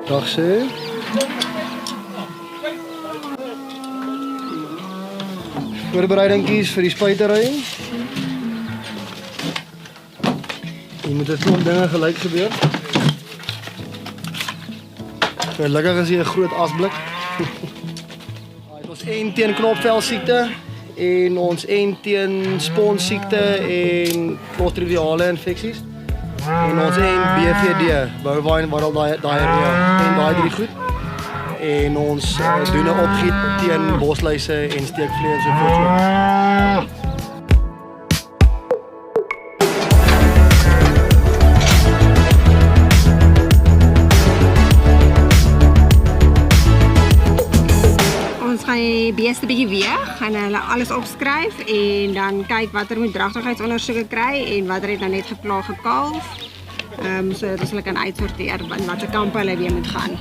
Dag sê. Voorbereidingkies vir die spuitery. Jy moet 'n klomp dinge gelyk gebeur. Gelukkig is hier 'n groot asblik. Ons en teen knopvel siekte en ons en teen sponsiekte en clostridiale infeksies. En ons en BVD, bovine viral diarrhea en daai drie goed. En ons doen 'n opgiet teen bosluise en steekvliee en so voort. Ons gaan die beeste bietjie weeg en hulle alles opskryf en dan kyk watter moet dragtigheidsondersoeke kry en watter het nou net geplaag gekalf. Sodat ons hulle kan uitsorteer in watter kampe hulle weer moet gaan.